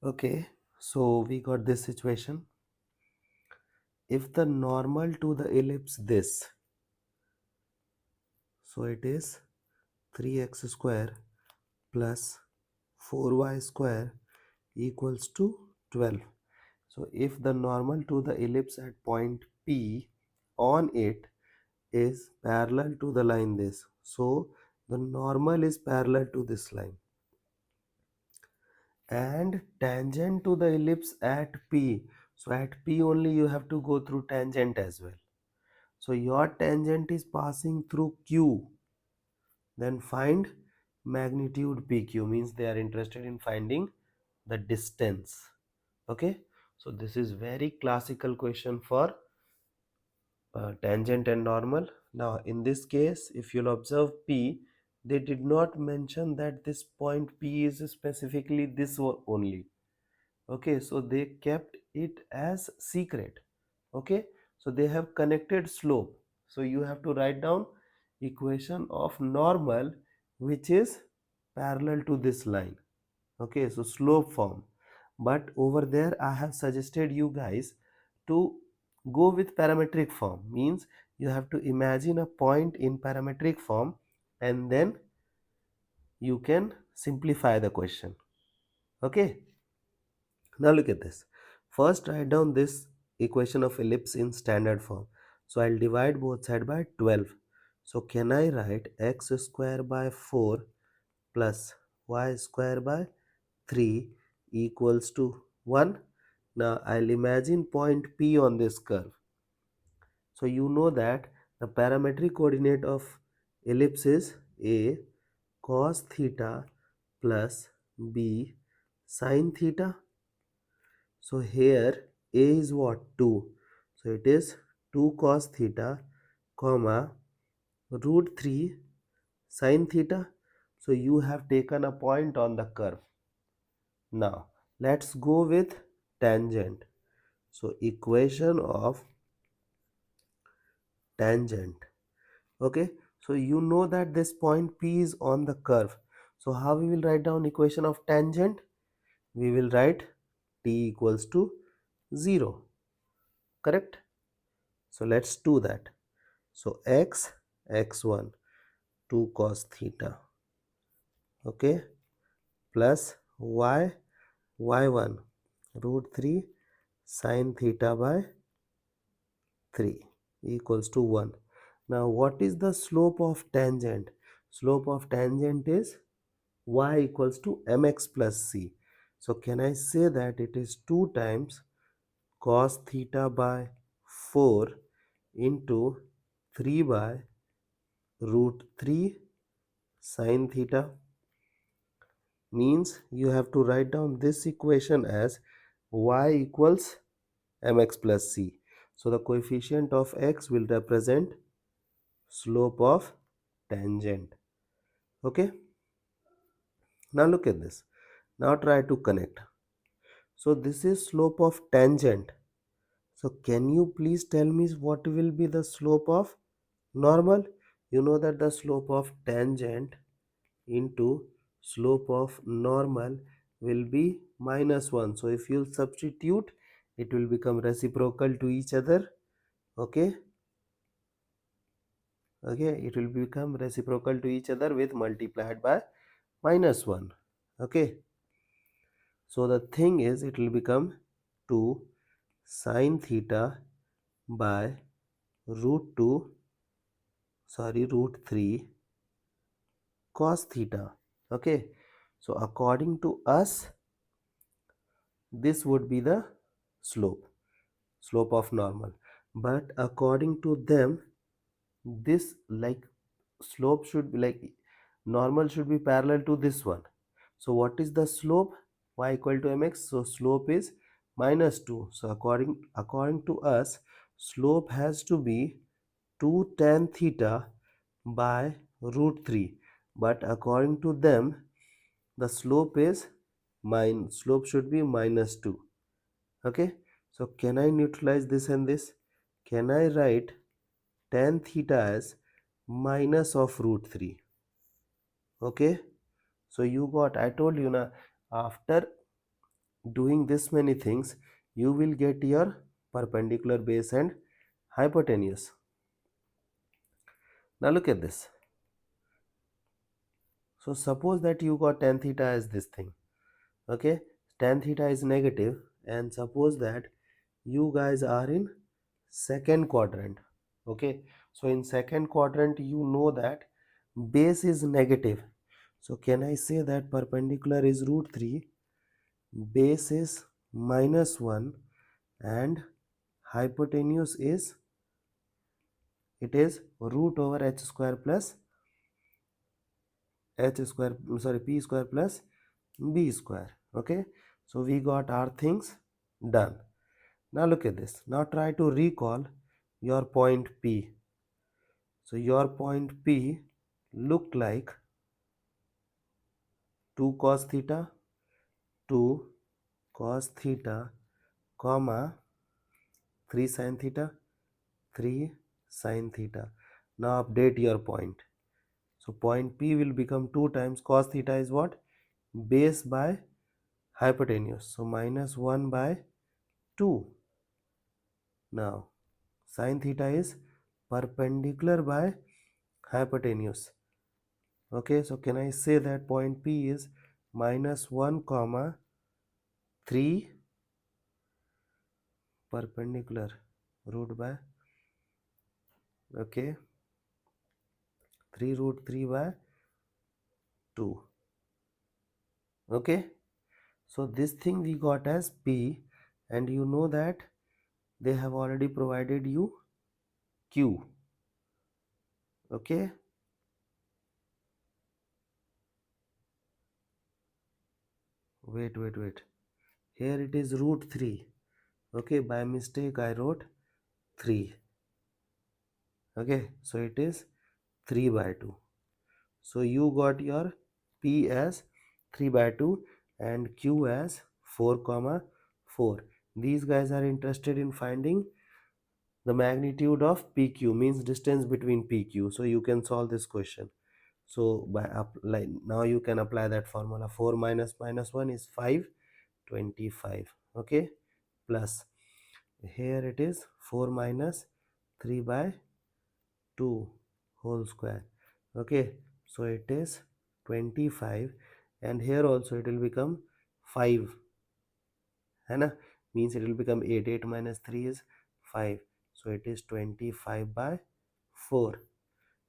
Okay, so we got this situation. If the normal to the ellipse this, so it is 3x square plus 4y square equals to 12. So if the normal to the ellipse at point P on it is parallel to the line this, so the normal is parallel to this line and tangent to the ellipse at P. So at P only you have to go through tangent as well. So your tangent is passing through Q. Then find magnitude PQ, means they are interested in finding the distance. Okay, so this is very classical question for tangent and normal. Now in this case, if you'll observe P, they did not mention that this point P is specifically this one only. Okay, so they kept it as secret. Okay, so they have connected slope, so you have to write down equation of normal which is parallel to this line. Okay, so slope form, but over there I have suggested you guys to go with parametric form, means you have to imagine a point in parametric form and then you can simplify the question. Okay, now look at this. First write down this equation of ellipse in standard form. So I'll divide both sides by 12. So can I write x square by 4 plus y square by 3 equals to 1? Now I'll imagine point P on this curve. So you know that the parametric coordinate of ellipse is a cos theta plus b sin theta. So here a is what? 2. So it is 2 cos theta comma root 3 sin theta. So you have taken a point on the curve. Now let's go with tangent. So equation of tangent. Okay, so you know that this point P is on the curve. So how we will write down equation of tangent? We will write t equals to 0. Correct? So let's do that. So x1 2 cos theta, okay, plus y1 root 3 sin theta by 3 equals to 1. Now what is the slope of tangent? Slope of tangent is y equals to mx plus c. So can I say that it is 2 times cos theta by 4 into 3 by root 3 sin theta? Means you have to write down this equation as y equals mx plus c. So the coefficient of x will represent slope of tangent. Okay, now look at this. Now try to connect. So this is slope of tangent. So can you please tell me what will be the slope of normal? You know that the slope of tangent into slope of normal will be -1. So if you substitute, it will become reciprocal to each other. Okay, it will become reciprocal to each other with multiplied by -1. Okay, so the thing is it will become 2 sin theta by root 3 cos theta. Okay, so according to us this would be the slope of normal, but according to them this like slope should be like normal should be parallel to this one. So what is the slope? Y equal to mx, so slope is -2. So according to us slope has to be 2 tan theta by root 3, but according to them the slope is slope should be -2. Okay, so can I neutralize this and this? Can I write tan theta as minus of root 3? Okay, so you got, I told you now, after doing this many things, you will get your perpendicular base and hypotenuse. Now look at this. So suppose that you got tan theta as this thing. Okay, tan theta is negative, and suppose that you guys are in second quadrant. Okay, so in second quadrant you know that base is negative. So can I say that perpendicular is root 3, base is -1, and hypotenuse is, it is root over h square plus p square plus b square. Okay, so we got our things done. Now look at this. Now try to recall your point P. So your point P looked like 2 cos theta, 2 cos theta, comma 3 sin theta, 3 sin theta. Now update your point. So point P will become 2 times cos theta is what? Base by hypotenuse. So -1 by 2. Now sin theta is perpendicular by hypotenuse. Okay, so can I say that point P is -1 comma 3 perpendicular root by, okay, 3 root 3 by 2. Okay, so this thing we got as P, and you know that they have already provided you Q. Okay, wait, here it is root 3. Okay, by mistake I wrote 3. Okay, so it is 3 by 2. So you got your P as 3 by 2 and Q as 4 comma 4. These guys are interested in finding the magnitude of PQ, means distance between PQ. So you can solve this question. So by apply, now you can apply that formula. 4 minus -1 is 5, 25. Okay, plus here it is 4 minus 3 by 2 whole square. Okay, so it is 25, and here also it will become 5, है ना, means it will become 8. 8 minus 3 is 5, so it is 25 by 4.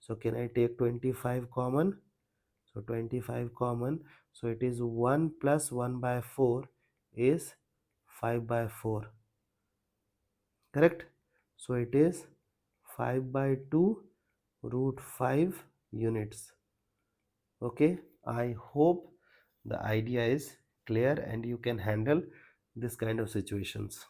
So can I take 25 common? So 25 common, so it is 1 plus 1 by 4 is 5 by 4, correct? So it is 5 by 2 root 5 units. Okay, I hope the idea is clear and you can handle this kind of situations.